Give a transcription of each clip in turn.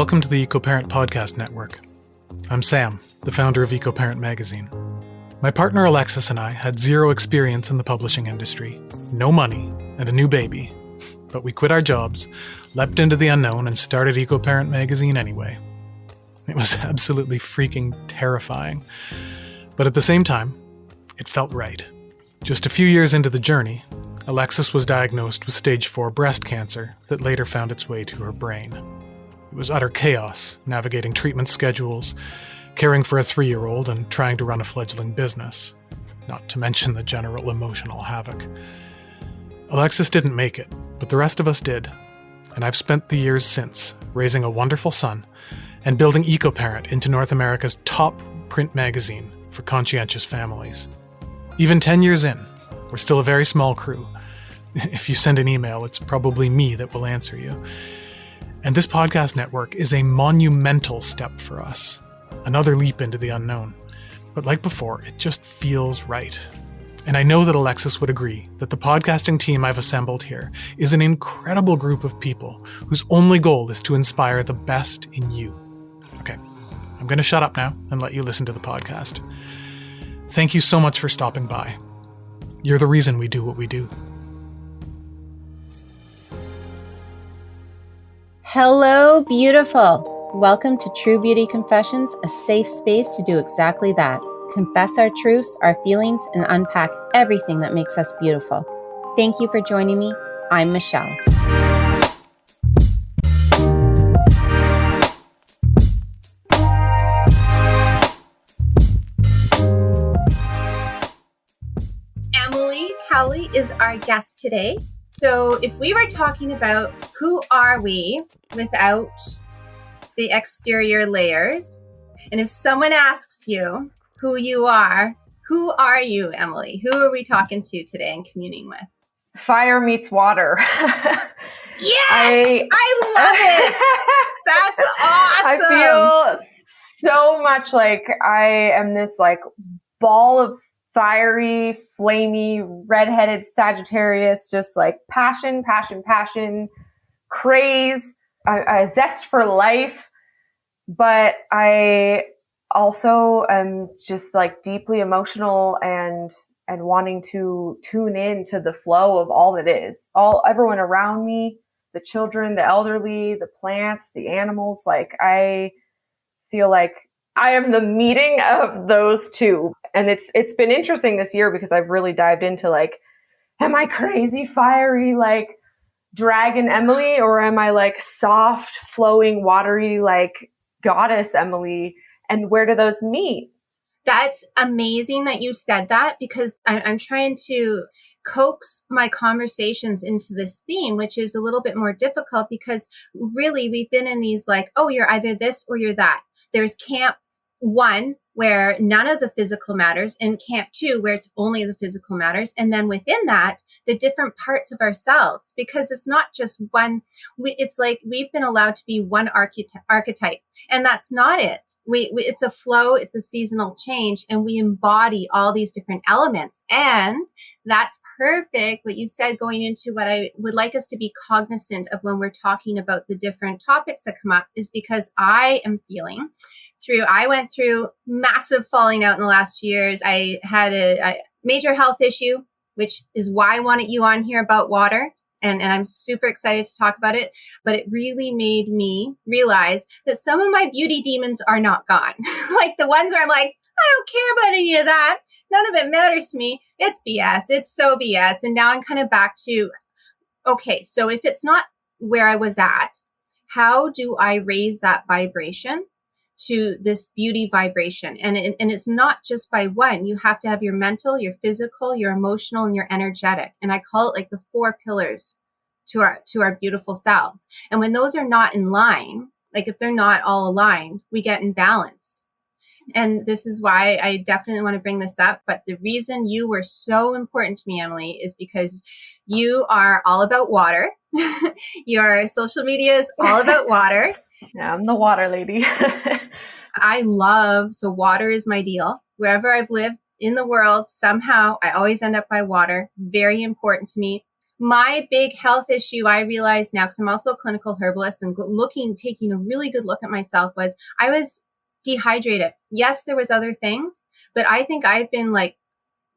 Welcome to the EcoParent Podcast Network. I'm Sam, the founder of EcoParent Magazine. My partner Alexis and I had zero experience in the publishing industry, no money, and a new baby. But we quit our jobs, leapt into the unknown, and started EcoParent Magazine anyway. It was absolutely freaking terrifying. But at the same time, it felt right. Just a few years into the journey, Alexis was diagnosed with stage 4 breast cancer that later found its way to her brain. It was utter chaos, navigating treatment schedules, caring for a 3-year-old, and trying to run a fledgling business, not to mention the general emotional havoc. Alexis didn't make it, but the rest of us did, and I've spent the years since raising a wonderful son and building EcoParent into North America's top print magazine for conscientious families. Even 10 years in, we're still a very small crew. If you send an email, it's probably me that will answer you. And this podcast network is a monumental step for us, another leap into the unknown. But like before, it just feels right. And I know that Alexis would agree that the podcasting team I've assembled here is an incredible group of people whose only goal is to inspire the best in you. Okay, I'm going to shut up now and let you listen to the podcast. Thank you so much for stopping by. You're the reason we do what we do. Hello, beautiful. Welcome to True Beauty Confessions, a safe space to do exactly that. Confess our truths, our feelings, and unpack everything that makes us beautiful. Thank you for joining me. I'm Michelle. Emily Cowley is our guest today. So if we were talking about who are we without the exterior layers, and if someone asks you who you are you, Emily? Who are we talking to today and communing with? Fire meets water. Yes! I love it! That's awesome! I feel so much like I am this ball of fiery, flamey, redheaded Sagittarius, just passion, craze, a zest for life. But I also am just deeply emotional and wanting to tune in to the flow of all that is. Everyone around me, the children, the elderly, the plants, the animals. I feel like I am the meeting of those two. And it's been interesting this year because I've really dived into am I crazy, fiery, dragon Emily, or am I soft, flowing, watery, goddess Emily? And where do those meet? That's amazing that you said that, because I'm trying to coax my conversations into this theme, which is a little bit more difficult because really we've been in these you're either this or you're that. There's camp 1 where none of the physical matters, and camp 2 where it's only the physical matters. And then within that, the different parts of ourselves, because it's not just one. It's we've been allowed to be one archetype, and that's not it. It's a flow, it's a seasonal change, and we embody all these different elements. And that's perfect what you said going into what I would like us to be cognizant of when we're talking about the different topics that come up, is because I went through massive falling out in the last 2 years. I had a major health issue, which is why I wanted you on here about water. And I'm super excited to talk about it. But it really made me realize that some of my beauty demons are not gone. The ones where I'm I don't care about any of that. None of it matters to me. It's BS. It's so BS. And now I'm kind of back to, okay, so if it's not where I was at, how do I raise that vibration to this beauty vibration? And it's not just by one. You have to have your mental, your physical, your emotional, and your energetic. And I call it the 4 pillars to our beautiful selves. And when those are not in line, if they're not all aligned, we get imbalanced. And this is why I definitely want to bring this up. But the reason you were so important to me, Emily, is because you are all about water. Your social media is all about water. Yeah, I'm the water lady. So water is my deal. Wherever I've lived in the world, somehow I always end up by water. Very important to me. My big health issue, I realize now, because I'm also a clinical herbalist and taking a really good look at myself, was I was dehydrated. Yes, there was other things, but I think I've been like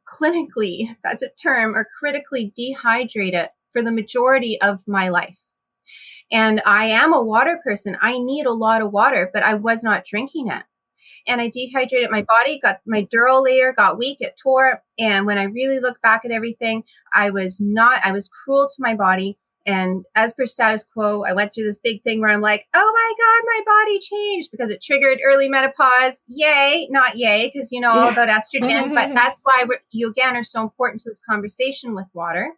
clinically, that's a term, or critically dehydrated for the majority of my life. And I am a water person. I need a lot of water, but I was not drinking it. And I dehydrated my body, got my dural layer, got weak, it tore. And when I really look back at everything, I was cruel to my body. And as per status quo, I went through this big thing where I'm like, oh my God, my body changed because it triggered early menopause. Yay, not yay, because you know all about estrogen. But that's why you again are so important to this conversation with water.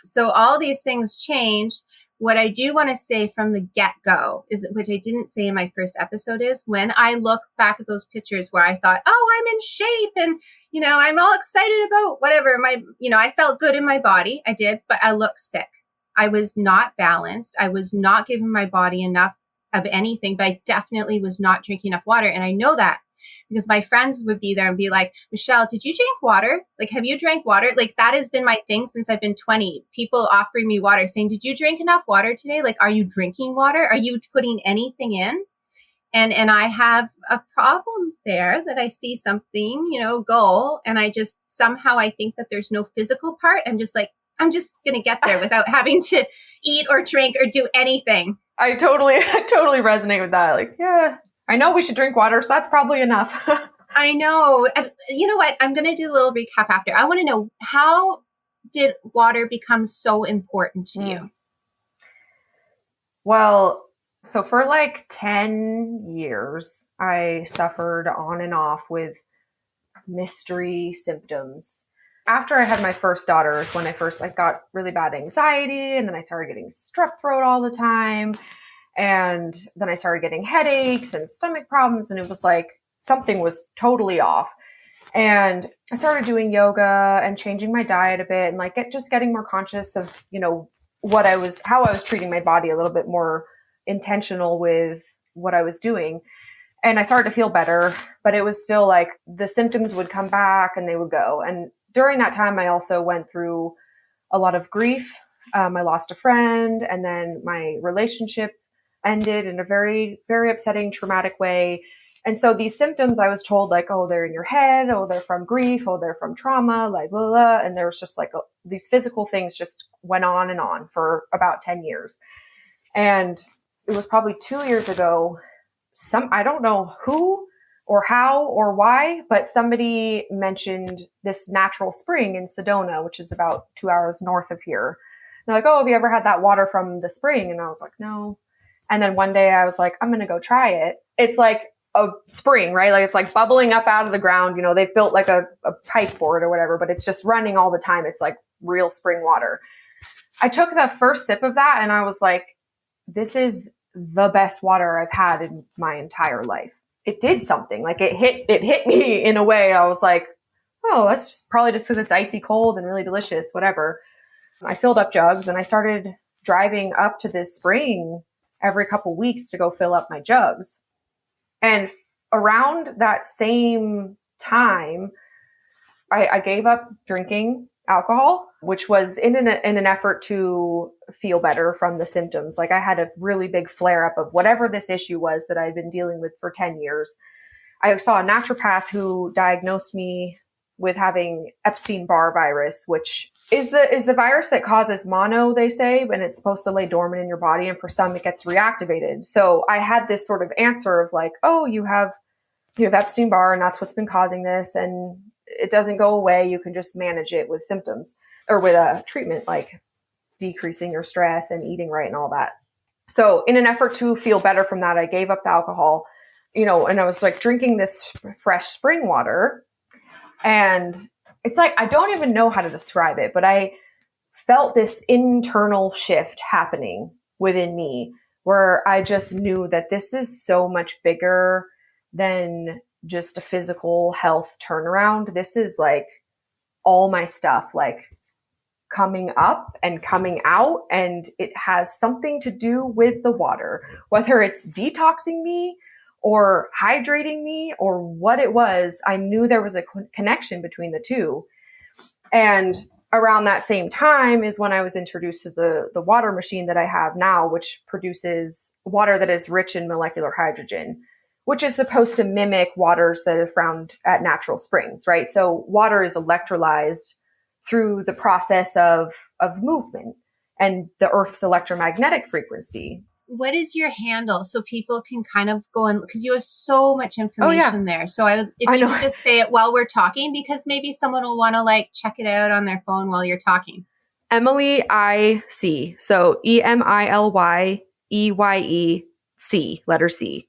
So all these things changed. What I do want to say from the get-go is, which I didn't say in my first episode, is when I look back at those pictures where I thought, oh, I'm in shape and, you know, I'm all excited about whatever, I felt good in my body. I did, but I looked sick. I was not balanced. I was not giving my body enough of anything, but I definitely was not drinking enough water. And I know that because my friends would be there and be like, Michelle, did you drink water? Like, have you drank water? Like, that has been my thing since I've been 20. People offering me water saying, did you drink enough water today? Like, are you drinking water? Are you putting anything in? And I have a problem there that I see something, go. And I just somehow I think that there's no physical part. I'm just going to get there without having to eat or drink or do anything. I totally resonate with that. Like, yeah, I know we should drink water, so that's probably enough. I know. You know what? I'm going to do a little recap after. I want to know, how did water become so important to you? Well, so for like 10 years, I suffered on and off with mystery symptoms. After I had my first daughters, when I first got really bad anxiety, and then I started getting strep throat all the time. And then I started getting headaches and stomach problems. And it was like something was totally off. And I started doing yoga and changing my diet a bit and just getting more conscious of, how I was treating my body, a little bit more intentional with what I was doing. And I started to feel better, but it was still like the symptoms would come back and they would go. And during that time, I also went through a lot of grief. I lost a friend, and then my relationship ended in a very, very upsetting, traumatic way. And so these symptoms, I was told oh, they're in your head. Oh, they're from grief. Oh, they're from trauma, blah, blah. And there was just these physical things just went on and on for about 10 years. And it was probably 2 years ago, I don't know who or how or why, but somebody mentioned this natural spring in Sedona, which is about 2 hours north of here. They're like, oh, have you ever had that water from the spring? And I was like, no. And then one day I was like, I'm going to go try it. It's like a spring, right? It's like bubbling up out of the ground. They've built a pipe for it or whatever, but it's just running all the time. It's like real spring water. I took the first sip of that and I was like, this is the best water I've had in my entire life. It did something. It hit me in a way. I was like, oh, that's probably just because it's icy cold and really delicious, whatever. I filled up jugs and I started driving up to this spring every couple weeks to go fill up my jugs. And around that same time, I gave up drinking alcohol, which was in an effort to feel better from the symptoms. I had a really big flare up of whatever this issue was that I'd been dealing with for 10 years. I saw a naturopath who diagnosed me with having Epstein-Barr virus, which is the virus that causes mono, they say, when it's supposed to lay dormant in your body. And for some, it gets reactivated. So I had this sort of answer of oh, you have Epstein-Barr and that's what's been causing this. And it doesn't go away. You can just manage it with symptoms or with a treatment, like decreasing your stress and eating right and all that. So in an effort to feel better from that, I gave up the alcohol, and I was drinking this fresh spring water. And it's I don't even know how to describe it, but I felt this internal shift happening within me where I just knew that this is so much bigger than just a physical health turnaround. This is all my stuff, coming up and coming out. And it has something to do with the water, whether it's detoxing me or hydrating me or what it was. I knew there was a connection between the two. And around that same time is when I was introduced to the water machine that I have now, which produces water that is rich in molecular hydrogen, which is supposed to mimic waters that are found at natural springs, right? So water is electrolyzed through the process of movement and the Earth's electromagnetic frequency. What is your handle so people can kind of go and, because you have so much information there. So if you could just say it while we're talking, because maybe someone will want to like check it out on their phone while you're talking. Emily IC. So EMILYEYEC, letter C.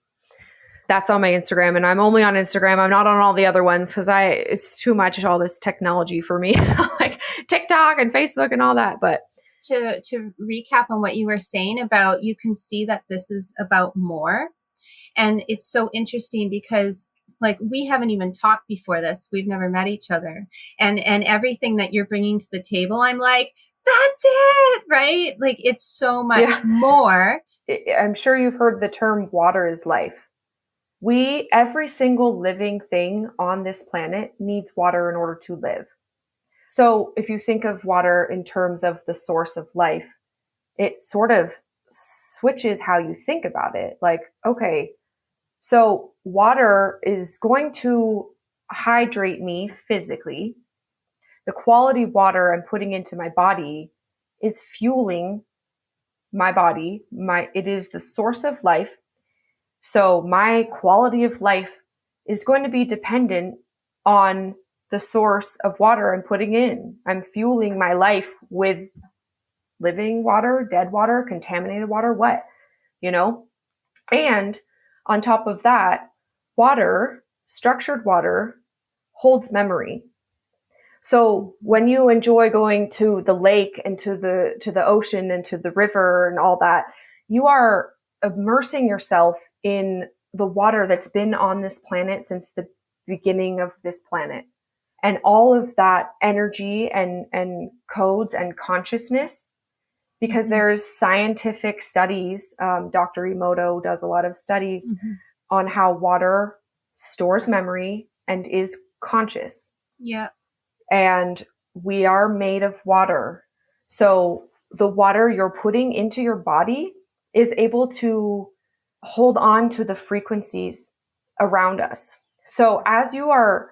That's on my Instagram, and I'm only on Instagram. I'm not on all the other ones because it's too much, all this technology for me, like TikTok and Facebook and all that. But to recap on what you were saying about, you can see that this is about more. And it's so interesting because like we haven't even talked before this. We've never met each other. And everything that you're bringing to the table, I'm like, that's it, right? Like it's so much more. I'm sure you've heard the term water is life. Every single living thing on this planet needs water in order to live. So if you think of water in terms of the source of life, it sort of switches how you think about it. Like, okay, so water is going to hydrate me physically. The quality of water I'm putting into my body is fueling my body. It is the source of life. So my quality of life is going to be dependent on the source of water I'm putting in. I'm fueling my life with living water, dead water, contaminated water, what, And on top of that, water, structured water, holds memory. So when you enjoy going to the lake and to the ocean and to the river and all that, you are immersing yourself in the water that's been on this planet since the beginning of this planet. And all of that energy and codes and consciousness, because there's scientific studies, Dr. Emoto does a lot of studies on how water stores memory and is conscious. Yeah. And we are made of water. So the water you're putting into your body is able to hold on to the frequencies around us. So as you are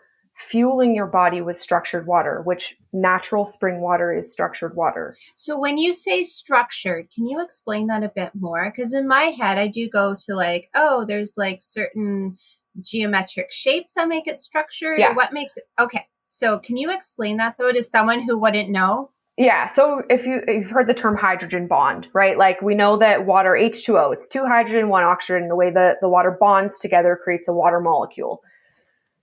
fueling your body with structured water, which natural spring water is structured water. So when you say structured, can you explain that a bit more? Because in my head, I do go to like, oh, there's like certain geometric shapes that make it structured. Yeah. Or what makes it? Okay. So can you explain that though to someone who wouldn't know? Yeah. So if you've heard the term hydrogen bond, right? Like we know that water, H2O, it's 2 hydrogen, 1 oxygen. The way that the water bonds together creates a water molecule.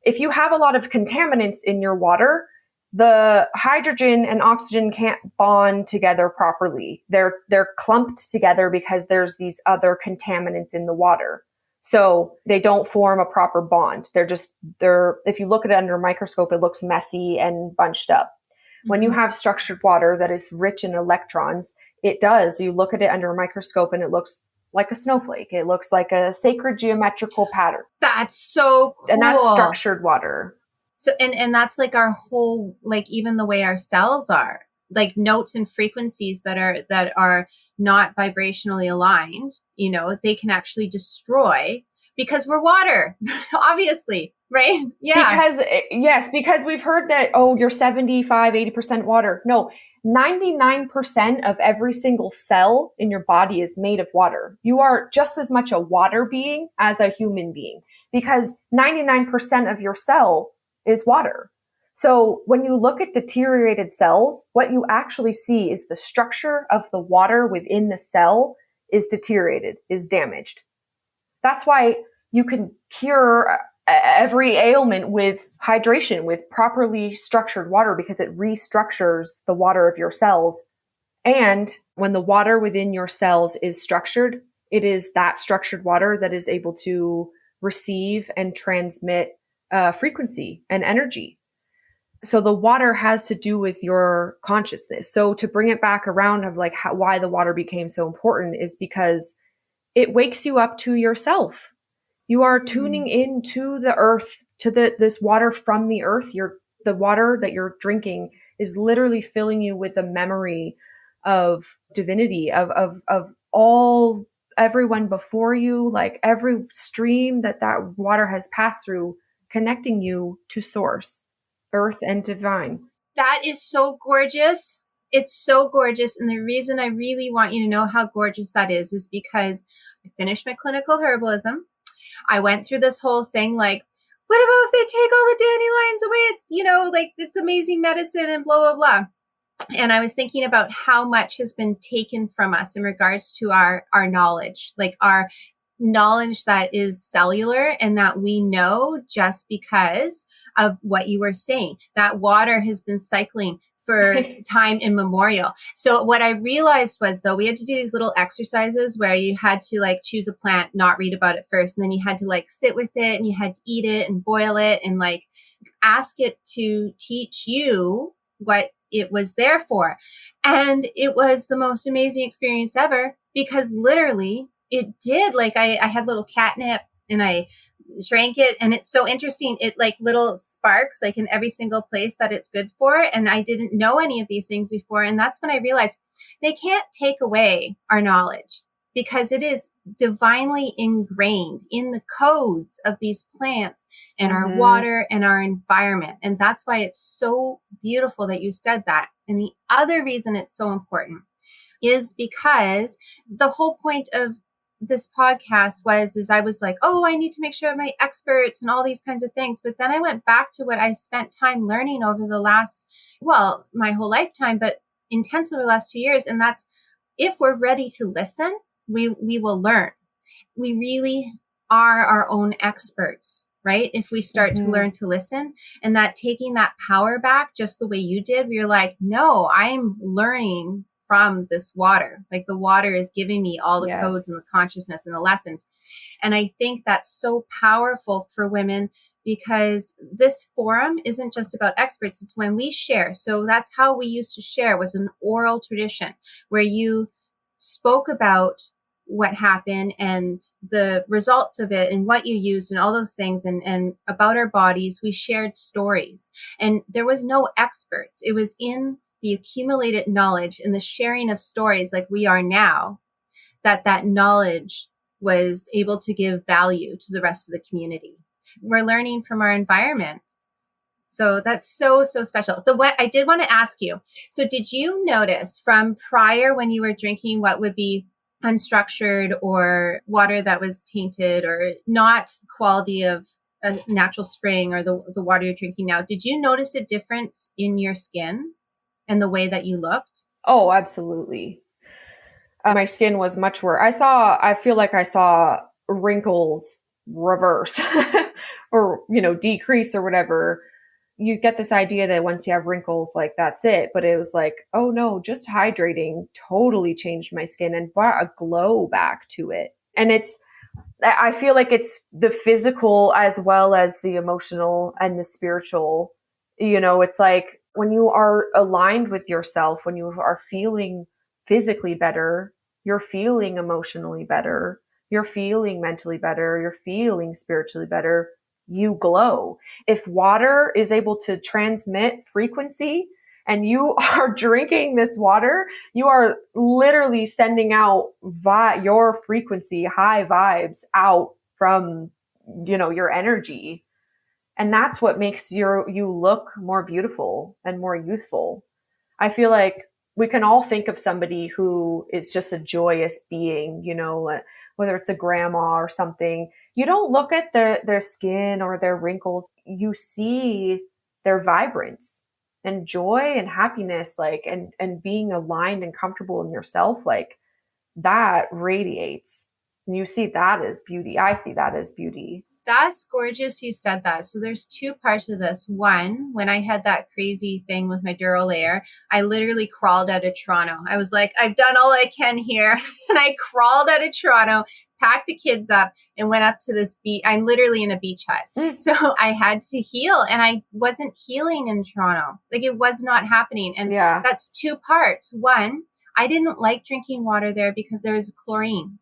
If you have a lot of contaminants in your water, the hydrogen and oxygen can't bond together properly. They're clumped together because there's these other contaminants in the water. So they don't form a proper bond. If you look at it under a microscope, it looks messy and bunched up. When you have structured water that is rich in electrons, you look at it under a microscope and it looks like a snowflake. It looks like a sacred geometrical pattern. That's so cool. And that's structured water. So, and that's like our whole, like even the way our cells are, like notes and frequencies that are not vibrationally aligned, they can actually destroy because we're water, obviously, right? Yeah. Because we've heard that, you're 75, 80% water. No, 99% of every single cell in your body is made of water. You are just as much a water being as a human being because 99% of your cell is water. So when you look at deteriorated cells, what you actually see is the structure of the water within the cell is deteriorated, is damaged. That's why you can cure every ailment with hydration, with properly structured water, because it restructures the water of your cells. And when the water within your cells is structured, it is that structured water that is able to receive and transmit frequency and energy. So the water has to do with your consciousness. So to bring it back around of like why the water became so important is because it wakes you up to yourself. You are tuning into the earth, to this water from the earth. The water that you're drinking is literally filling you with a memory of divinity, of all everyone before you, like every stream that water has passed through, connecting you to source, earth and divine. That is so gorgeous. It's so gorgeous. And the reason I really want you to know how gorgeous that is because I finished my clinical herbalism. I went through this whole thing like, what about if they take all the dandelions away? It's, like it's amazing medicine and blah, blah, blah. And I was thinking about how much has been taken from us in regards to our knowledge, like our knowledge that is cellular and that we know just because of what you were saying. That water has been cycling for time immemorial. So what I realized was, though, we had to do these little exercises where you had to like choose a plant, not read about it first, and then you had to like sit with it and you had to eat it and boil it and like ask it to teach you what it was there for. And it was the most amazing experience ever, because literally it did. Like I had little catnip and I drank it, and it's so interesting. It like little sparks like in every single place that it's good for. And I didn't know any of these things before. And that's when I realized they can't take away our knowledge, because it is divinely ingrained in the codes of these plants and our water and our environment. And that's why it's so beautiful that you said that. And the other reason it's so important is because the whole point of this podcast is I was like, oh, I need to make sure my experts and all these kinds of things. But then I went back to what I spent time learning over the last, my whole lifetime, but intensely over the last 2 years. And that's, if we're ready to listen, we will learn. We really are our own experts, right? If we start to learn to listen, and that taking that power back, just the way you did, where you're like, no, I'm learning from this water. Like the water is giving me all the codes and the consciousness and the lessons. And I think that's so powerful for women, because this forum isn't just about experts. It's when we share. So that's how we used to share, was an oral tradition where you spoke about what happened and the results of it and what you used and all those things, and about our bodies. We shared stories, and there was no experts. It was in the accumulated knowledge and the sharing of stories like we are now, that knowledge was able to give value to the rest of the community. We're learning from our environment. So that's so, so special. I did want to ask you, so did you notice from prior, when you were drinking what would be unstructured or water that was tainted or not quality of a natural spring, or the water you're drinking now, did you notice a difference in your skin and the way that you looked? Oh, absolutely. My skin was much worse. I feel like I saw wrinkles reverse or, decrease or whatever. You get this idea that once you have wrinkles, like that's it. But it was like, oh no, just hydrating totally changed my skin and brought a glow back to it. And I feel like it's the physical as well as the emotional and the spiritual. It's like when you are aligned with yourself, when you are feeling physically better, you're feeling emotionally better, you're feeling mentally better, you're feeling spiritually better, you glow. If water is able to transmit frequency and you are drinking this water, you are literally sending out your frequency, high vibes out from, your energy. And that's what makes you look more beautiful and more youthful. I feel like we can all think of somebody who is just a joyous being, whether it's a grandma or something. You don't look at their skin or their wrinkles. You see their vibrance and joy and happiness, and being aligned and comfortable in yourself, like that radiates. And you see that as beauty. I see that as beauty. That's gorgeous you said that. So there's two parts of this. One, when I had that crazy thing with my dural layer, I literally crawled out of Toronto. I was like, I've done all I can here. And I crawled out of Toronto, packed the kids up, and went up to this beach. I'm literally in a beach hut. So I had to heal, and I wasn't healing in Toronto. Like it was not happening. And that's two parts. One, I didn't like drinking water there because there's chlorine.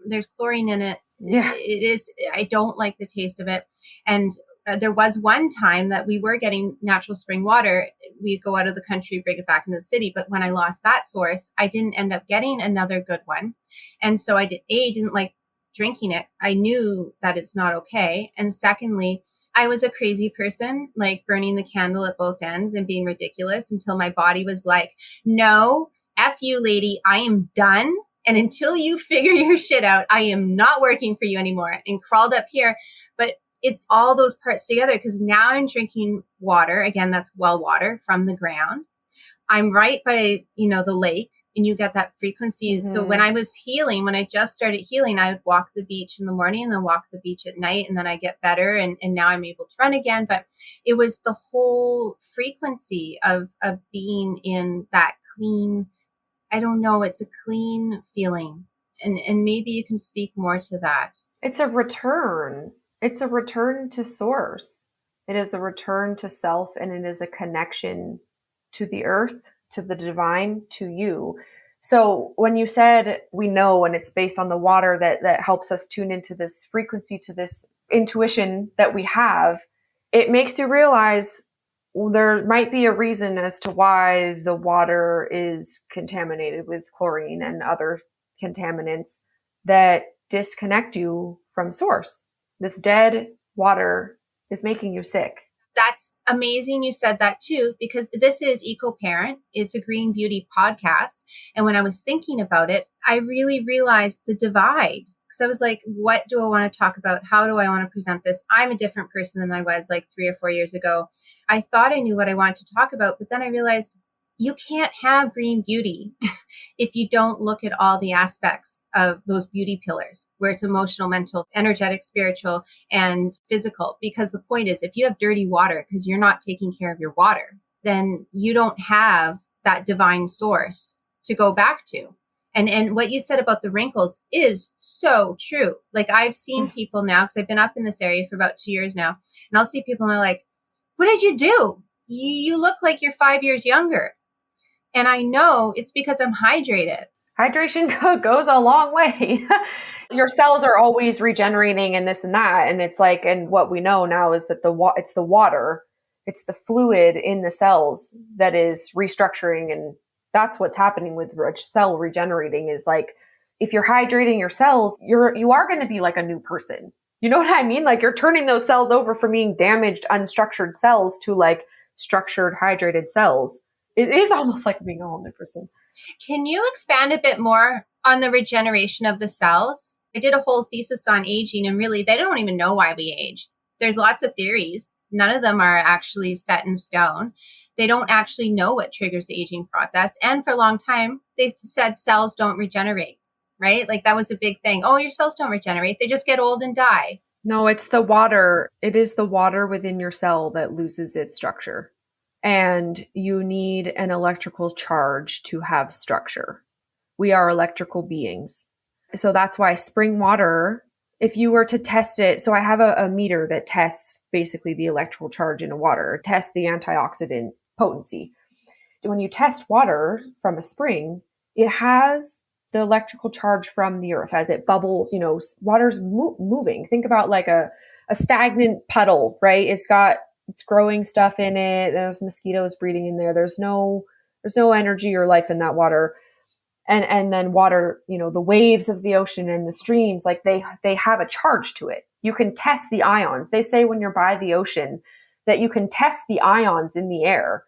There's chlorine in it. Yeah, it is. I don't like the taste of it. And there was one time that we were getting natural spring water we go out of the country, bring it back into the city. But when I lost that source, I didn't end up getting another good one. And so I didn't like drinking it. I knew that it's not okay. And secondly, I was a crazy person, like burning the candle at both ends and being ridiculous until my body was like, no, F you, lady, I am done. And until you figure your shit out, I am not working for you anymore, and crawled up here. But it's all those parts together, because now I'm drinking water. Again, that's well water from the ground. I'm right by, the lake, and you get that frequency. Mm-hmm. So when I was healing, when I just started healing, I would walk the beach in the morning and then walk the beach at night. And then I get better. And now I'm able to run again. But it was the whole frequency of being in that clean, I don't know, it's a clean feeling. And maybe you can speak more to that. It's a return. It's a return to source. It is a return to self, and it is a connection to the earth, to the divine, to you. So when you said we know, and it's based on the water that helps us tune into this frequency, to this intuition that we have, it makes you realize there might be a reason as to why the water is contaminated with chlorine and other contaminants that disconnect you from source. This dead water is making you sick. That's amazing you said that too, because this is Eco Parent. It's a green beauty podcast. And when I was thinking about it, I really realized the divide. Because I was like, what do I want to talk about? How do I want to present this? I'm a different person than I was like 3 or 4 years ago. I thought I knew what I wanted to talk about, but then I realized you can't have green beauty if you don't look at all the aspects of those beauty pillars, where it's emotional, mental, energetic, spiritual, and physical. Because the point is, if you have dirty water because you're not taking care of your water, then you don't have that divine source to go back to. And what you said about the wrinkles is so true. Like, I've seen people now, because I've been up in this area for about 2 years now, and I'll see people and they're like, what did you do? You look like you're 5 years younger. And I know it's because I'm hydrated. Hydration goes a long way. Your cells are always regenerating and this and that. And it's like, and what we know now is that it's the water, it's the fluid in the cells that is restructuring. And that's what's happening with cell regenerating, is like, if you're hydrating your cells, you are going to be like a new person. You know what I mean? Like, you're turning those cells over from being damaged, unstructured cells to like structured, hydrated cells. It is almost like being a whole new person. Can you expand a bit more on the regeneration of the cells? I did a whole thesis on aging, and really, they don't even know why we age. There's lots of theories. None of them are actually set in stone. They don't actually know what triggers the aging process. And for a long time, they said cells don't regenerate, right? Like, that was a big thing. Oh, your cells don't regenerate. They just get old and die. No, it's the water. It is the water within your cell that loses its structure. And you need an electrical charge to have structure. We are electrical beings. So that's why spring water, if you were to test it, so I have a meter that tests basically the electrical charge in water, tests the antioxidant potency. When you test water from a spring, it has the electrical charge from the earth as it bubbles. Water's moving. Think about like a stagnant puddle, right? It's growing stuff in it. There's mosquitoes breeding in there. There's no energy or life in that water. And then water, the waves of the ocean and the streams, like they have a charge to it. You can test the ions. They say when you're by the ocean that you can test the ions in the air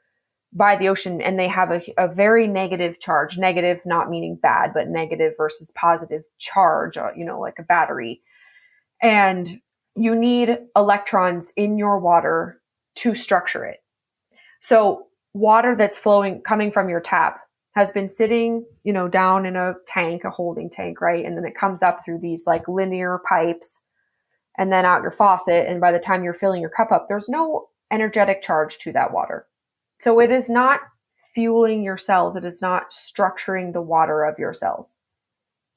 by the ocean, and they have a very negative charge. Negative, not meaning bad, but negative versus positive charge, like a battery. And you need electrons in your water to structure it. So water that's coming from your tap has been sitting, down in a tank, a holding tank, right? And then it comes up through these like linear pipes and then out your faucet. And by the time you're filling your cup up, there's no energetic charge to that water. So it is not fueling your cells. It is not structuring the water of your cells.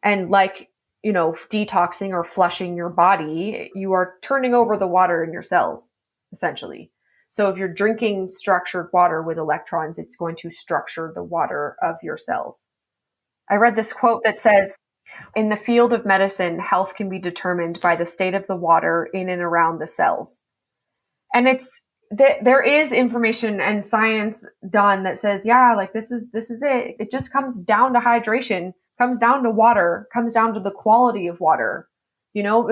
And like, detoxing or flushing your body, you are turning over the water in your cells, essentially. So if you're drinking structured water with electrons, it's going to structure the water of your cells. I read this quote that says, in the field of medicine, health can be determined by the state of the water in and around the cells. And there is information and science done that says, yeah, like this is it. It just comes down to hydration, comes down to water, comes down to the quality of water. You know,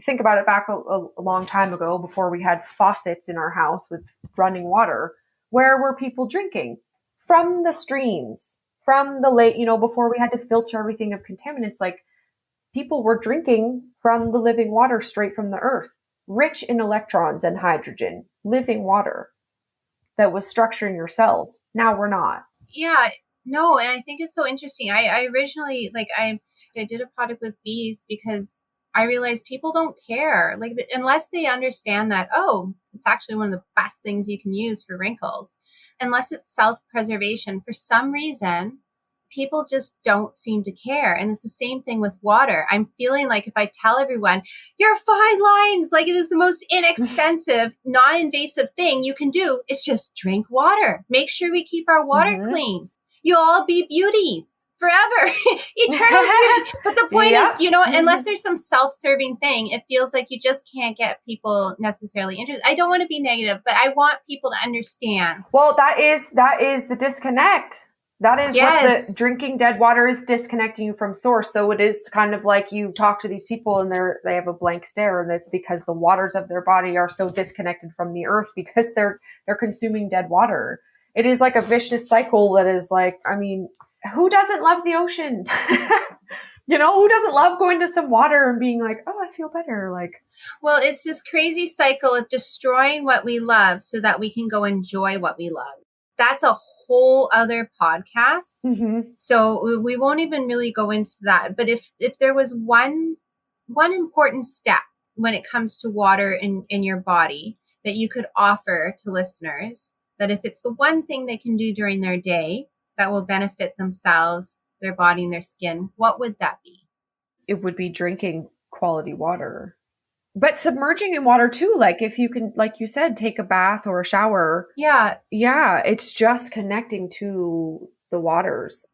think about it back a long time ago, before we had faucets in our house with running water. Where were people drinking? From the streams, from the lake, you know, before we had to filter everything of contaminants. Like, people were drinking from the living water straight from the earth, rich in electrons and hydrogen, living water that was structuring your cells. Now we're not. Yeah, no, and I think it's so interesting. I originally, like, I did a product with bees because I realized people don't care, like, unless they understand that, oh, it's actually one of the best things you can use for wrinkles, unless it's self-preservation. For some reason, people just don't seem to care. And it's the same thing with water. I'm feeling like if I tell everyone, your fine lines, like, it is the most inexpensive, non-invasive thing you can do, is just drink water. Make sure we keep our water clean. You'll all be beauties forever. Eternal beauty. But the point is, you know, unless there's some self-serving thing, it feels like you just can't get people necessarily interested. I don't want to be negative, but I want people to understand. Well, that is the disconnect. That is what the drinking dead water is, disconnecting you from source. So it is kind of like you talk to these people and they have a blank stare, and it's because the waters of their body are so disconnected from the earth because they're consuming dead water. It is like a vicious cycle that is like, I mean, who doesn't love the ocean? You know, who doesn't love going to some water and being like, oh, I feel better? Like, well, it's this crazy cycle of destroying what we love so that we can go enjoy what we love. That's a whole other podcast. So we won't even really go into that. But if there was one important step when it comes to water in your body that you could offer to listeners, that if it's the one thing they can do during their day that will benefit themselves, their body, and their skin, what would that be? It would be drinking quality water. But submerging in water too, like if you can, like you said, take a bath or a shower. Yeah, it's just connecting to the waters.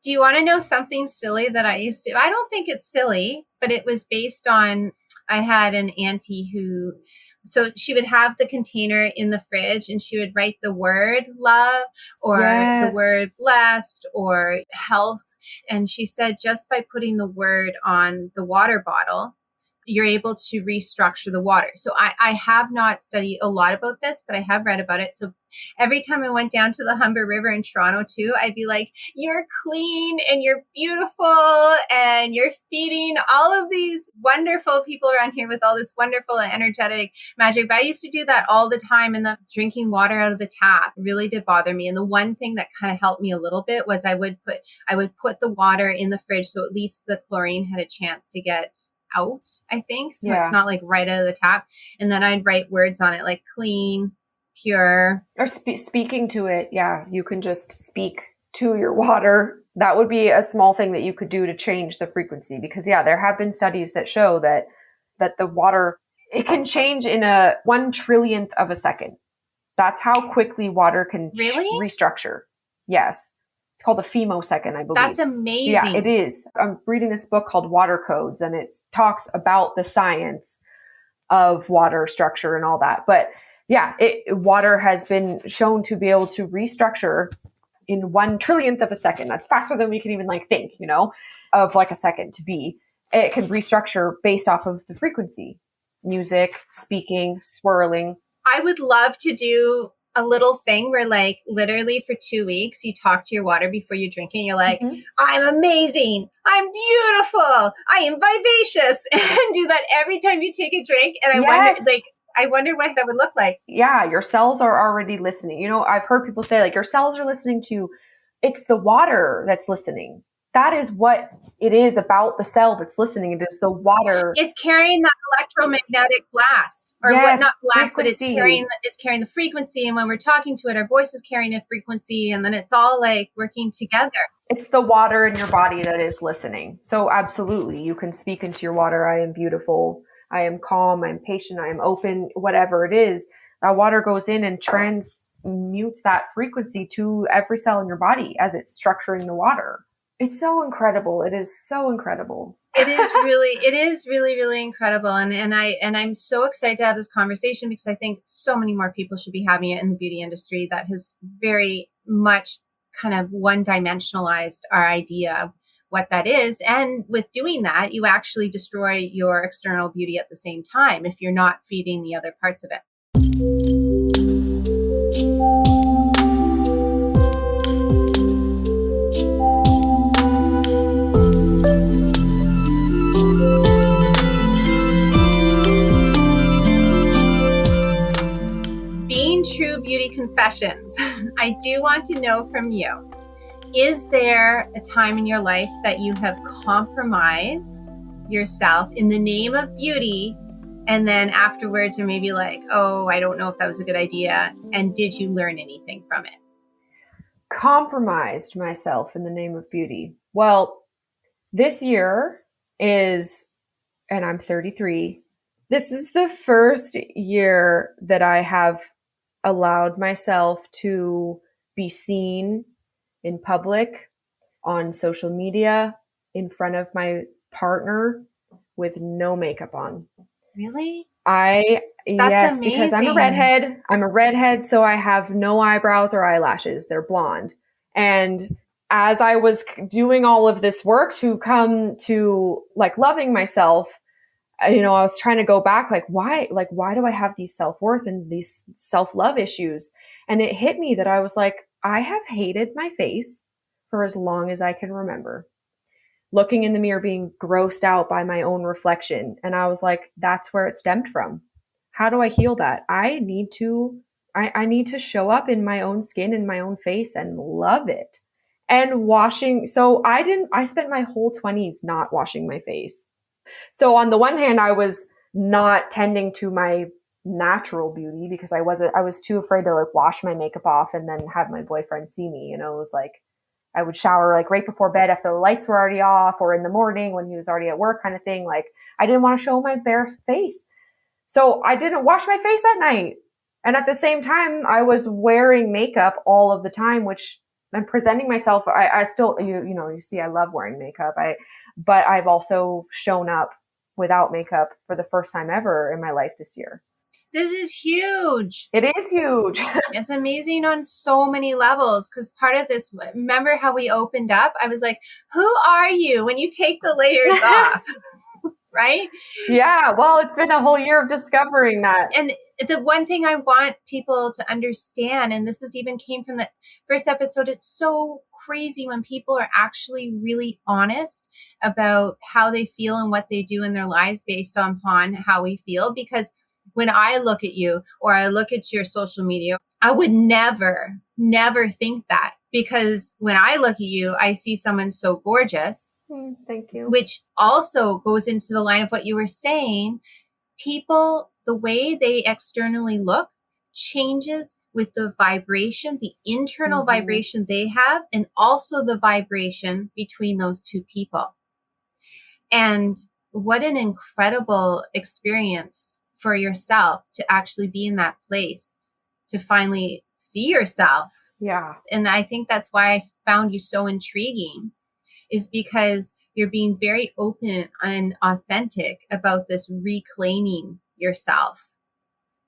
Do you want to know something silly that I used to? I don't think it's silly, but it was based on, I had an auntie who, so she would have the container in the fridge and she would write the word love or the word blessed or health. And she said, just by putting the word on the water bottle, you're able to restructure the water. So I have not studied a lot about this, but I have read about it. So every time I went down to the Humber River in Toronto too, I'd be like, you're clean and you're beautiful and you're feeding all of these wonderful people around here with all this wonderful and energetic magic. But I used to do that all the time, and the drinking water out of the tap really did bother me. And the one thing that kind of helped me a little bit was I would put the water in the fridge, so at least the chlorine had a chance to get out, I think. So it's not like right out of the tap. And then I'd write words on it like clean, pure. Or speaking to it. Yeah, you can just speak to your water. That would be a small thing that you could do to change the frequency. Because there have been studies that show that the water, it can change in a 1/1,000,000th of a second. That's how quickly water can restructure. Yes. It's called a femosecond, I believe. That's amazing. Yeah, it is. I'm reading this book called Water Codes, and it talks about the science of water structure and all that. But water has been shown to be able to restructure in 1/1,000,000th of a second. That's faster than we can even think, of like a second to be. It can restructure based off of the frequency, music, speaking, swirling. I would love to do a little thing where, like, literally for 2 weeks, you talk to your water before you drink it. And you're like, I'm amazing. I'm beautiful. I am vivacious. And do that every time you take a drink. And I wonder what that would look like. Yeah. Your cells are already listening. I've heard people say, like, your cells are listening to, it's the water that's listening. That is what it is about the cell that's listening. It is the water. It's carrying that electromagnetic blast, or what? Not blast, frequency. But it's carrying the frequency. And when we're talking to it, our voice is carrying a frequency, and then it's all like working together. It's the water in your body that is listening. So absolutely, you can speak into your water. I am beautiful. I am calm. I'm patient. I am open. Whatever it is, that water goes in and transmutes that frequency to every cell in your body as it's structuring the water. It's so incredible. It is so incredible. It is really, really incredible. And I'm so excited to have this conversation because I think so many more people should be having it in the beauty industry that has very much kind of one-dimensionalized our idea of what that is. And with doing that, you actually destroy your external beauty at the same time if you're not feeding the other parts of it. True Beauty Confessions. I do want to know from you, is there a time in your life that you have compromised yourself in the name of beauty and then afterwards are maybe like, oh, I don't know if that was a good idea, and did you learn anything from it? Compromised myself in the name of beauty. Well, this year is, and I'm 33, this is the first year that I have allowed myself to be seen in public, on social media, in front of my partner with no makeup on. Really? That's yes, amazing. Because I'm a redhead, so I have no eyebrows or eyelashes. They're blonde. And as I was doing all of this work to come to like loving myself, I was trying to go back, why do I have these self-worth and these self-love issues? And it hit me that I was like, I have hated my face for as long as I can remember. Looking in the mirror, being grossed out by my own reflection. And I was like, that's where it stemmed from. How do I heal that? I need to show up in my own skin, in my own face, and love it. And I spent my whole 20s not washing my face. So on the one hand, I was not tending to my natural beauty because I was too afraid to like wash my makeup off and then have my boyfriend see me. It was like, I would shower like right before bed after the lights were already off, or in the morning when he was already at work, kind of thing. Like, I didn't want to show my bare face. So I didn't wash my face at night. And at the same time, I was wearing makeup all of the time, which I'm presenting myself. I still, you see, I love wearing makeup. But I've also shown up without makeup for the first time ever in my life this year. This is huge. It is huge. It's amazing on so many levels because part of this, remember how we opened up? I was like, who are you when you take the layers off? Right? Yeah. Well, it's been a whole year of discovering that. And the one thing I want people to understand, and this is even came from the first episode, it's so crazy when people are actually really honest about how they feel and what they do in their lives based upon how we feel. Because when I look at you or I look at your social media, I would never think that, because when I look at you, I see someone so gorgeous. Thank you. Which also goes into the line of what you were saying. People, the way they externally look changes with the vibration, the internal vibration they have, and also the vibration between those two people. And what an incredible experience for yourself to actually be in that place, to finally see yourself. Yeah. And I think that's why I found you so intriguing, is because you're being very open and authentic about this reclaiming yourself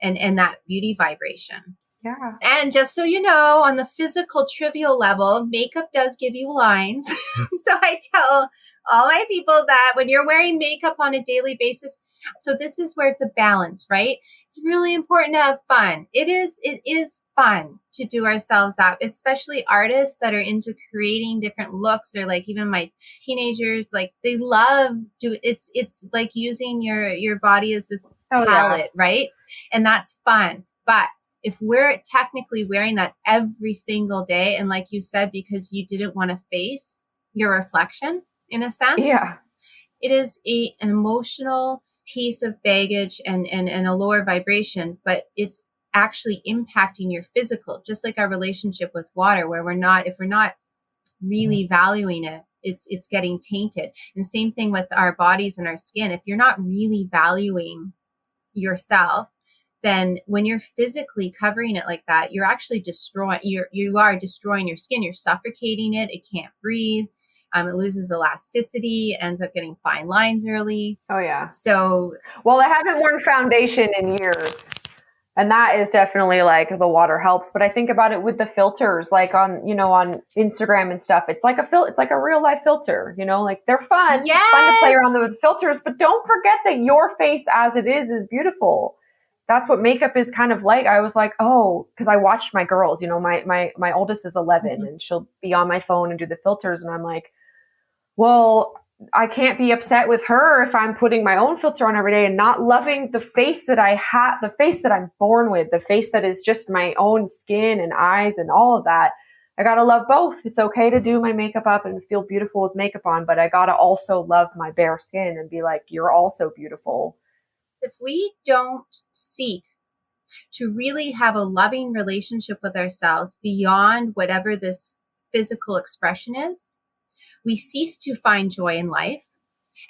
and that beauty vibration. Yeah. And just so you know, on the physical trivial level, makeup does give you lines. So I tell all my people that when you're wearing makeup on a daily basis, so this is where it's a balance, right? It's really important to have fun. It is fun to do ourselves up, especially artists that are into creating different looks, or like even my teenagers, like they love it's like using your body as this palette, right? And that's fun. But if we're technically wearing that every single day, and like you said, because you didn't want to face your reflection in a sense, it is an emotional piece of baggage and a lower vibration, but it's actually impacting your physical, just like our relationship with water, where if we're not really valuing it, it's getting tainted. And same thing with our bodies and our skin. If you're not really valuing yourself, then when you're physically covering it like that, you're actually you are destroying your skin. You're suffocating it. It can't breathe. It loses elasticity, ends up getting fine lines early. Oh yeah. So, well, I haven't worn foundation in years. And that is definitely like the water helps. But I think about it with the filters, like on Instagram and stuff. It's like it's like a real life filter, like they're fun. yes! It's fun to play around with filters, but don't forget that your face as it is beautiful. That's what makeup is kind of like. I was like, oh, because I watched my girls, my oldest is 11 and she'll be on my phone and do the filters. And I'm like, well, I can't be upset with her if I'm putting my own filter on every day and not loving the face that I have, the face that I'm born with, the face that is just my own skin and eyes and all of that. I got to love both. It's okay to do my makeup up and feel beautiful with makeup on, but I got to also love my bare skin and be like, you're also beautiful. If we don't seek to really have a loving relationship with ourselves beyond whatever this physical expression is, we cease to find joy in life,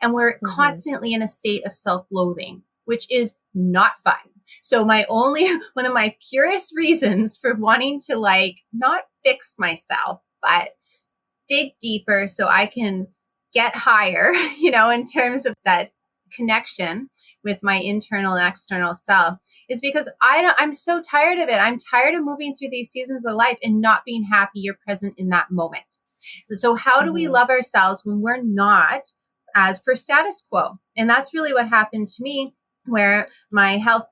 and we're constantly in a state of self-loathing, which is not fun. So one of my purest reasons for wanting to not fix myself, but dig deeper so I can get higher, in terms of that connection with my internal and external self, is because I'm so tired of it. I'm tired of moving through these seasons of life and not being happy or present in that moment. So how do we love ourselves when we're not as per status quo? And that's really what happened to me, where my health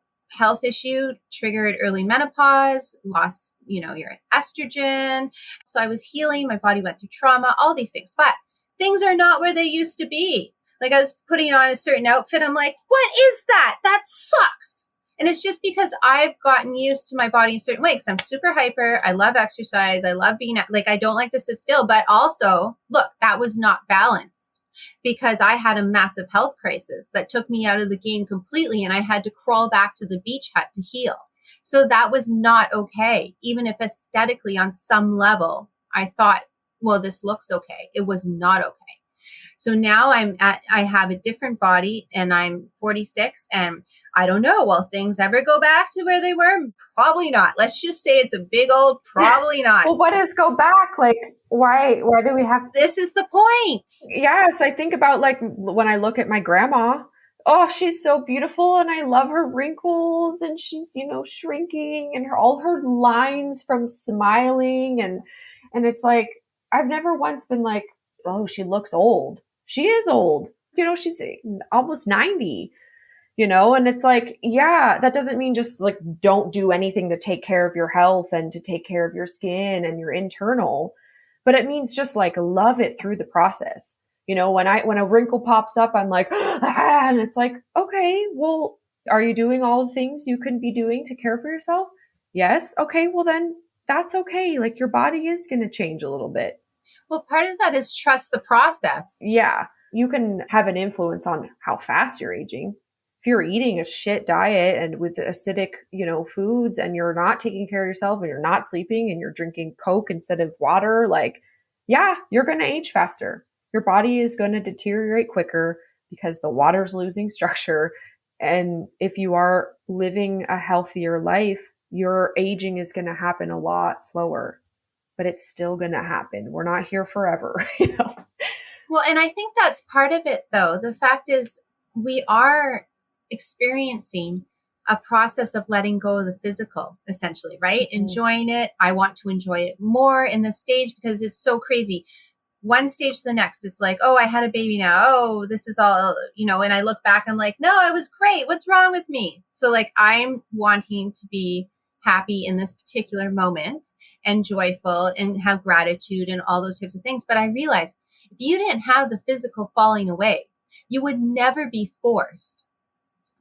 issue triggered early menopause, lost, your estrogen. So I was healing, my body went through trauma, all these things, but things are not where they used to be. Like I was putting on a certain outfit. I'm like, what is that? That sucks. And it's just because I've gotten used to my body in a certain way, because I'm super hyper. I love exercise. I love being I don't like to sit still, but also look, that was not balanced because I had a massive health crisis that took me out of the game completely. And I had to crawl back to the beach hut to heal. So that was not okay. Even if aesthetically on some level, I thought, well, this looks okay. It was not okay. So now I have a different body and I'm 46 and I don't know, will things ever go back to where they were? Probably not. Let's just say it's a big old probably not. Well, what is go back? Like, why do we have? This is the point. Yes. I think about when I look at my grandma, oh, she's so beautiful and I love her wrinkles and she's, shrinking and all her lines from smiling. And it's like, I've never once been like, oh, she looks old. She is old. She's almost 90, and it's like, yeah, that doesn't mean just don't do anything to take care of your health and to take care of your skin and your internal, but it means just love it through the process. When a wrinkle pops up, I'm like, ah, and it's like, okay, well, are you doing all the things you can be doing to care for yourself? Yes. Okay. Well, then that's okay. Your body is going to change a little bit. Well, part of that is trust the process. Yeah. You can have an influence on how fast you're aging. If you're eating a shit diet and with acidic, foods and you're not taking care of yourself and you're not sleeping and you're drinking Coke instead of water, yeah, you're going to age faster. Your body is going to deteriorate quicker because the water's losing structure. And if you are living a healthier life, your aging is going to happen a lot slower. But it's still going to happen. We're not here forever, Well, and I think that's part of it, though. The fact is, we are experiencing a process of letting go of the physical, essentially, right? Enjoying it. I want to enjoy it more in this stage because it's so crazy. One stage to the next, it's like, oh, I had a baby now. Oh, this is all, and I look back, I'm like, no, it was great. What's wrong with me? So I'm wanting to be happy in this particular moment and joyful and have gratitude and all those types of things. But I realized if you didn't have the physical falling away, you would never be forced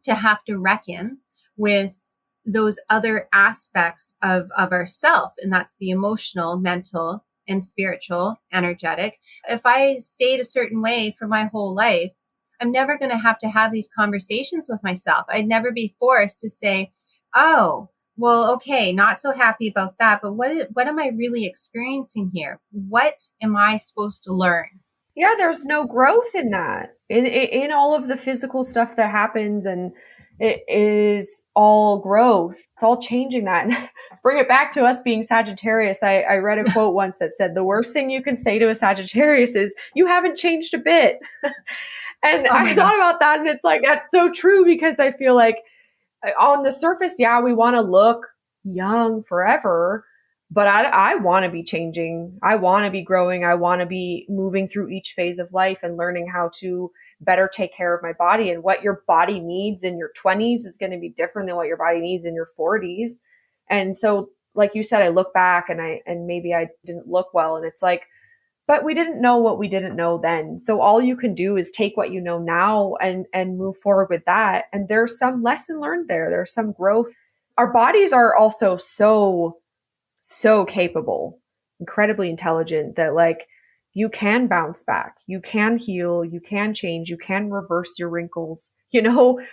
to have to reckon with those other aspects of ourself. And that's the emotional, mental, and spiritual, energetic. If I stayed a certain way for my whole life, I'm never going to have these conversations with myself. I'd never be forced to say, oh, well, okay, not so happy about that, but what am I really experiencing here? What am I supposed to learn? Yeah, there's no growth in that, in all of the physical stuff that happens. And It is all growth. It's all changing that. And bring it back to us being Sagittarius. I read a quote once that said, the worst thing you can say to a Sagittarius is, you haven't changed a bit. And I thought about that, and it's like, that's so true, because I feel like on the surface, yeah, we want to look young forever, but I want to be changing. I want to be growing. I want to be moving through each phase of life and learning how to better take care of my body. And what your body needs in your 20s is going to be different than what your body needs in your 40s. And so, like you said, I look back and maybe I didn't look well, and it's like, but we didn't know what we didn't know then. So all you can do is take what you know now and move forward with that. And there's some lesson learned there. There's some growth. Our bodies are also so capable, incredibly intelligent, that like, you can bounce back, you can heal, you can change, you can reverse your wrinkles.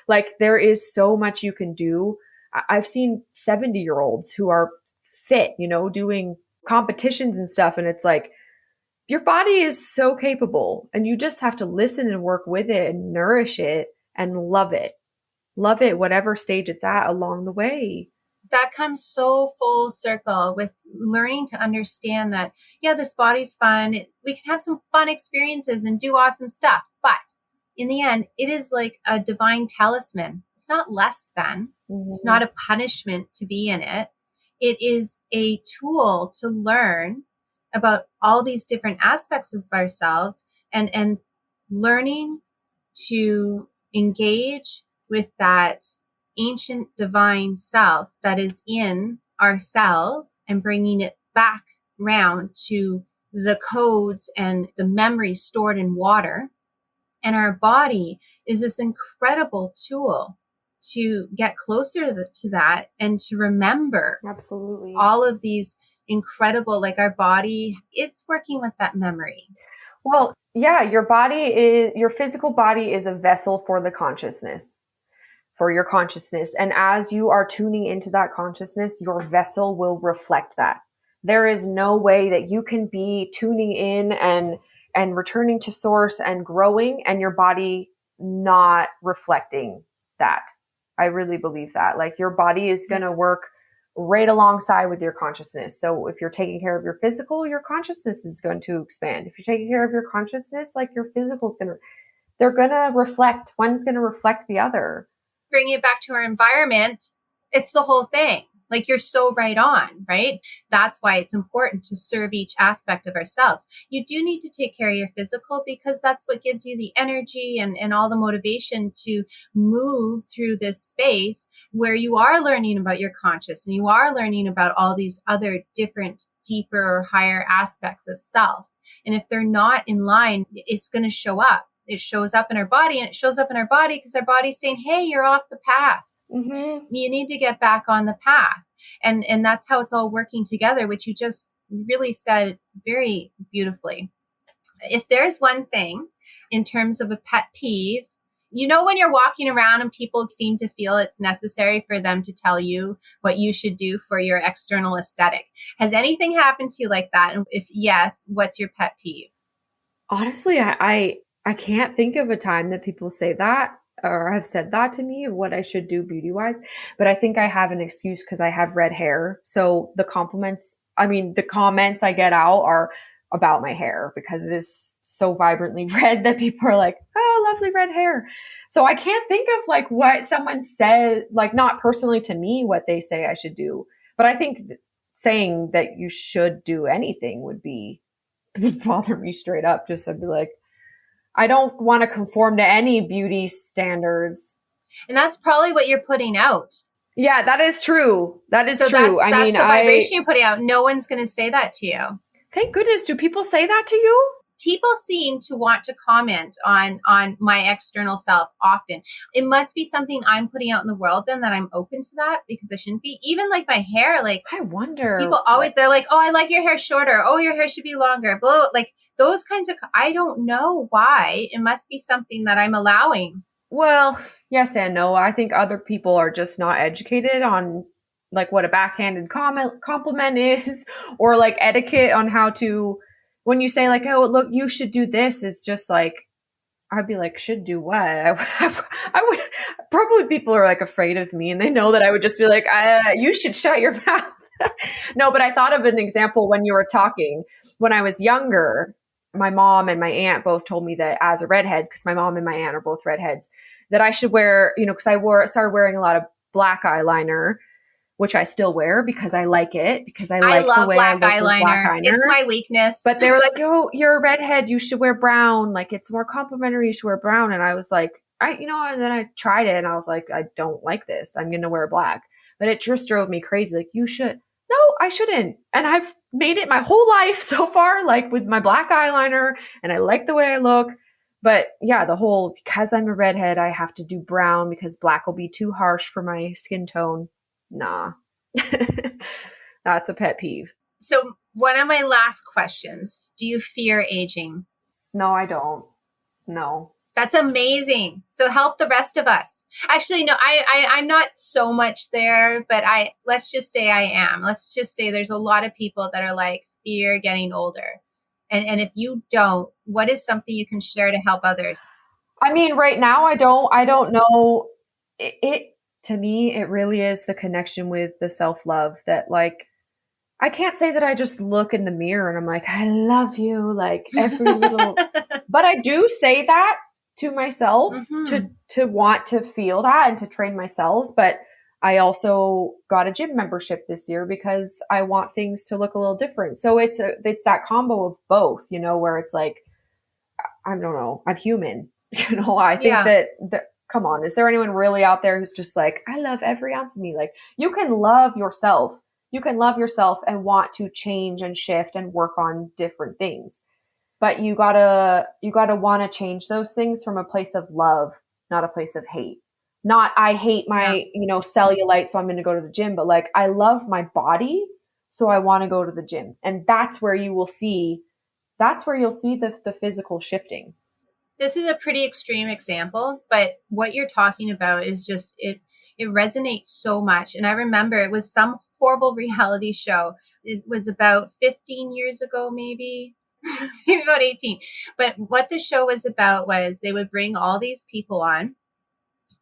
Like, there is so much you can do. I've seen 70-year-olds who are fit, doing competitions and stuff. And it's like, your body is so capable, and you just have to listen and work with it and nourish it and love it. Love it, whatever stage it's at along the way. That comes so full circle with learning to understand that, yeah, this body's fun. We can have some fun experiences and do awesome stuff. But in the end, it is like a divine talisman. It's not less than. Mm-hmm. It's not a punishment to be in it. It is a tool to learn about all these different aspects of ourselves, and learning to engage with that ancient divine self that is in ourselves, and bringing it back round to the codes and the memories stored in water. And our body is this incredible tool to get closer to that and to remember absolutely all of these incredible, like our body, it's working with that memory. Well, yeah, your physical body is a vessel for the consciousness, for your consciousness. And as you are tuning into that consciousness, your vessel will reflect that. There is no way that you can be tuning in and returning to source and growing, and your body not reflecting that. I really believe that. Like, your body is going to work right alongside with your consciousness. So if you're taking care of your physical, your consciousness is going to expand. If you're taking care of your consciousness, like, your physical is they're going to reflect. One's going to reflect the other. Bringing it back to our environment, it's the whole thing. Like, you're so right on, right? That's why it's important to serve each aspect of ourselves. You do need to take care of your physical, because that's what gives you the energy and all the motivation to move through this space where you are learning about your conscious, and you are learning about all these other different, deeper or higher aspects of self. And if they're not in line, it's going to show up. It shows up in our body, and it shows up in our body because our body's saying, hey, you're off the path. Mm-hmm. You need to get back on the path. And that's how it's all working together, which you just really said very beautifully. If there's one thing in terms of a pet peeve, when you're walking around and people seem to feel it's necessary for them to tell you what you should do for your external aesthetic. Has anything happened to you like that? And if yes, what's your pet peeve? Honestly, I can't think of a time that people say that or have said that to me, what I should do beauty wise. But I think I have an excuse because I have red hair. So the comments I get out are about my hair, because it is so vibrantly red that people are like, oh, lovely red hair. So I can't think of like what someone said, like not personally to me, what they say I should do. But I think saying that you should do anything would bother me straight up. I'd be like, I don't want to conform to any beauty standards. And that's probably what you're putting out. Yeah, that is true. That is true. That's the vibration you're putting out. No one's going to say that to you. Thank goodness. Do people say that to you? People seem to want to comment on my external self often. It must be something I'm putting out in the world then that I'm open to that, because I shouldn't be. Even like my hair, like I wonder. People always, they're like, oh, I like your hair shorter. Oh, your hair should be longer. Blah, like those kinds of, I don't know why. It must be something that I'm allowing. Well, yes and no. I think other people are just not educated on like what a backhanded compliment is, or like etiquette on how to, when you say like, oh, look, you should do this, it's just like, I'd be like, should do what? I would probably, people are like afraid of me and they know that I would just be like, you should shut your mouth. No, but I thought of an example when you were talking. When I was younger, my mom and my aunt both told me that as a redhead, because my mom and my aunt are both redheads, that I should wear, because I started wearing a lot of black eyeliner, which I still wear because I like it, because I like love the way black I look with black eyeliner. eyeliner. It's my weakness. But they were like, "Oh, you're a redhead. You should wear brown. Like, it's more complimentary. You should wear brown." And I was like, and then I tried it and I was like, I don't like this. I'm going to wear black. But it just drove me crazy. Like, you should. No, I shouldn't. And I've made it my whole life so far, like with my black eyeliner, and I like the way I look. But yeah, because I'm a redhead, I have to do brown because black will be too harsh for my skin tone. Nah. That's a pet peeve. So one of my last questions, do you fear aging? No, I don't. No. That's amazing. So help the rest of us. Actually, no, I'm not so much there, but let's just say I am. Let's just say there's a lot of people that are like, fear getting older. And if you don't, what is something you can share to help others? I mean, right now, I don't know. It to me, it really is the connection with the self-love that, like, I can't say that I just look in the mirror and I'm like, I love you, like every little, but I do say that to myself to want to feel that and to train myself. But I also got a gym membership this year because I want things to look a little different. So it's that combo of both, where it's like, I don't know, I'm human. I think that come on, is there anyone really out there who's just like, I love every ounce of me? Like, you can love yourself. You can love yourself and want to change and shift and work on different things. But you gotta want to change those things from a place of love, not a place of hate. Not, I hate my, cellulite, so I'm going to go to the gym, but like, I love my body, so I want to go to the gym. And that's where you'll see the physical shifting. This is a pretty extreme example, but what you're talking about is just, it resonates so much. And I remember it was some horrible reality show. It was about 15 years ago, maybe about 18. But what the show was about was they would bring all these people on,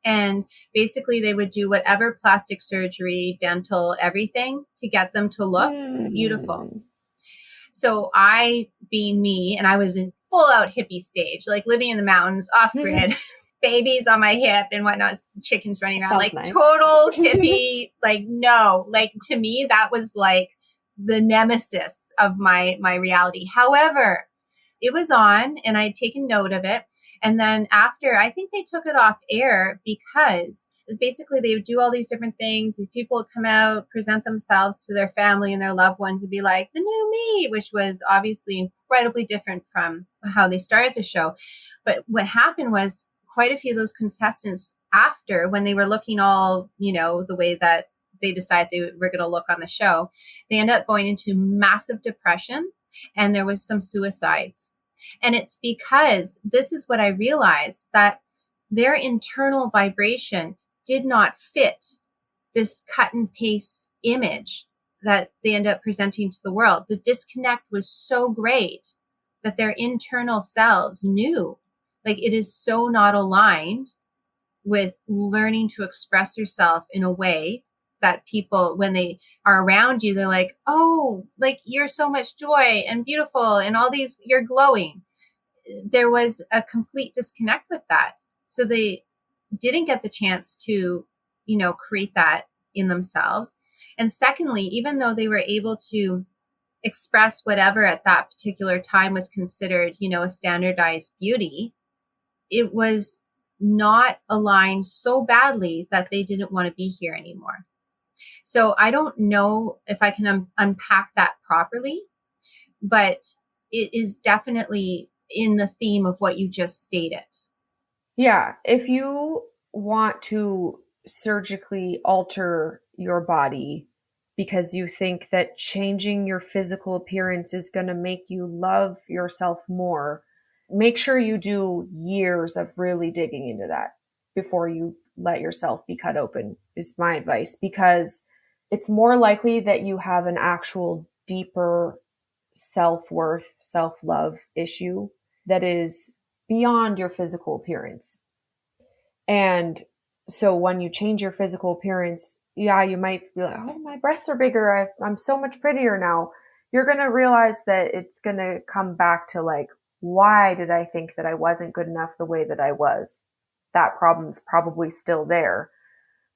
and basically they would do whatever plastic surgery, dental, everything to get them to look beautiful. So I, being me, and I was in full out hippie stage, like living in the mountains, off grid, babies on my hip and whatnot, chickens running around, Sounds like nice. Total hippie. Like, no, like to me, that was like the nemesis of my reality. However, it was on and I'd taken note of it. And then after, I think they took it off air because basically they would do all these different things. These people would come out, present themselves to their family and their loved ones and be like, the new me, which was obviously incredibly different from how they started the show. But what happened was quite a few of those contestants after, when they were looking all, the way that they decided they were going to look on the show, they ended up going into massive depression and there was some suicides. And it's because this is what I realized, that their internal vibration did not fit this cut and paste image that they end up presenting to the world. The disconnect was so great that their internal selves knew, like, it is so not aligned with learning to express yourself in a way that people, when they are around you, they're like, oh, like, you're so much joy and beautiful and all these, you're glowing. There was a complete disconnect with that. So they didn't get the chance to, create that in themselves. And secondly, even though they were able to express whatever at that particular time was considered, a standardized beauty, it was not aligned so badly that they didn't want to be here anymore. So I don't know if I can unpack that properly, but it is definitely in the theme of what you just stated. Yeah. If you want to surgically alter your body because you think that changing your physical appearance is going to make you love yourself more, make sure you do years of really digging into that before you let yourself be cut open, is my advice, because it's more likely that you have an actual deeper self-worth, self-love issue that is beyond your physical appearance. And so when you change your physical appearance, yeah, you might be like, oh, my breasts are bigger. I'm so much prettier now. You're going to realize that it's going to come back to like, why did I think that I wasn't good enough the way that I was? That problem's probably still there.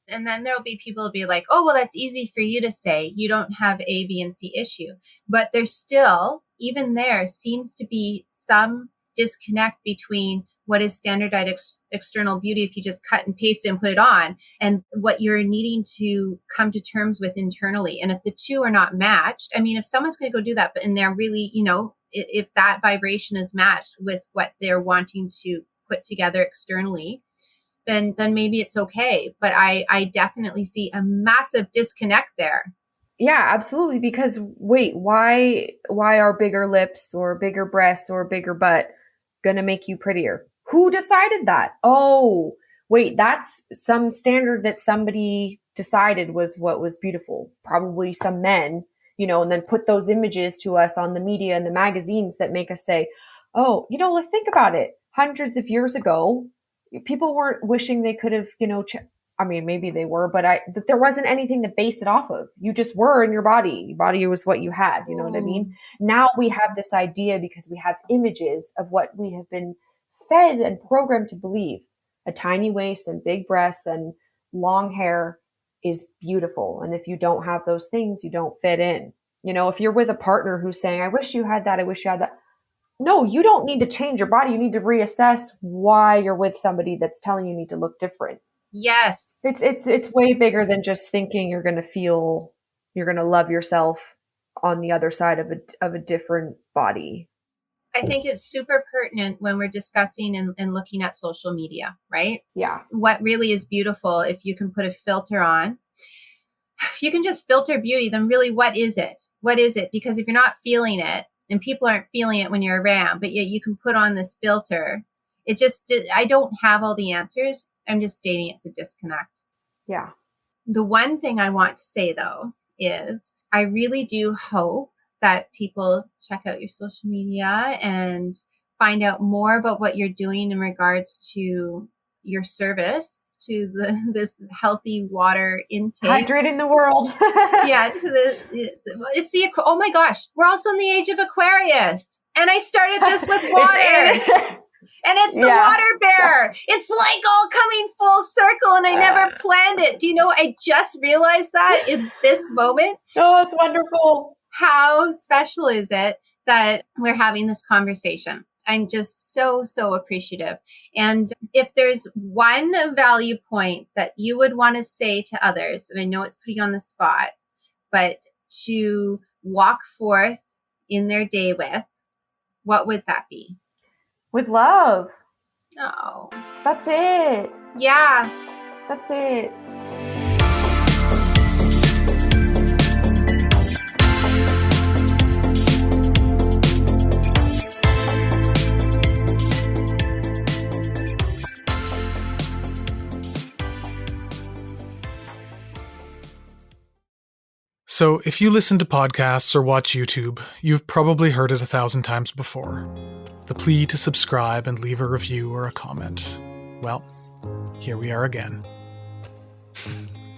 And then there'll be people who'll be like, oh, well, that's easy for you to say. You don't have A, B, and C issue. But there's still, even there seems to be some disconnect between what is standardized external beauty if you just cut and paste it and put it on, and what you're needing to come to terms with internally. And if the two are not matched, I mean, if someone's going to go do that, but and they're really, if that vibration is matched with what they're wanting to put together externally, then maybe it's okay. But I definitely see a massive disconnect there. Yeah, absolutely. Because wait, why are bigger lips or bigger breasts or bigger butt going to make you prettier? Who decided that? Oh, wait, that's some standard that somebody decided was what was beautiful. Probably some men, and then put those images to us on the media and the magazines that make us say, oh, let's think about it. Hundreds of years ago, people weren't wishing they could have, maybe they were, but there wasn't anything to base it off of. You just were in your body. Your body was what you had. You know what I mean? Now we have this idea because we have images of what we have been fed and programmed to believe. A tiny waist and big breasts and long hair is beautiful. And if you don't have those things, you don't fit in. If you're with a partner who's saying, I wish you had that, I wish you had that. No, you don't need to change your body. You need to reassess why you're with somebody that's telling you need to look different. Yes. It's way bigger than just thinking you're going to love yourself on the other side of a different body. I think it's super pertinent when we're discussing and looking at social media, right? Yeah. What really is beautiful, if you can put a filter on, if you can just filter beauty, then really, what is it? What is it? Because if you're not feeling it, and people aren't feeling it when you're around, but yet you can put on this filter, I don't have all the answers. I'm just stating it's a disconnect. Yeah. The one thing I want to say, though, is I really do hope that people check out your social media and find out more about what you're doing in regards to your service to this healthy water intake. Hydrating the world. Yeah, oh my gosh, we're also in the age of Aquarius. And I started this with water. And it's the water bear. It's like all coming full circle, and I never planned it. Do you know, I just realized that in this moment. Oh, it's wonderful. How special is it that we're having this conversation? I'm just so, so appreciative. And if there's one value point that you would want to say to others, and I know it's putting you on the spot, but to walk forth in their day with, what would that be? With love. Oh. That's it. Yeah. That's it. So, if you listen to podcasts or watch YouTube, you've probably heard it 1,000 times before. The plea to subscribe and leave a review or a comment. Well, here we are again.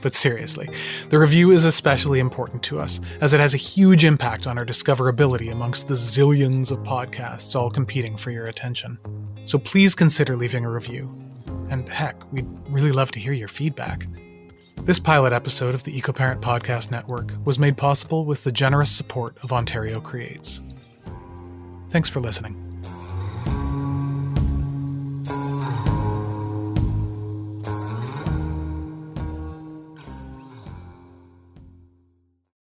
But seriously, the review is especially important to us, as it has a huge impact on our discoverability amongst the zillions of podcasts all competing for your attention. So please consider leaving a review. And heck, we'd really love to hear your feedback. This pilot episode of the EcoParent Podcast Network was made possible with the generous support of Ontario Creates. Thanks for listening.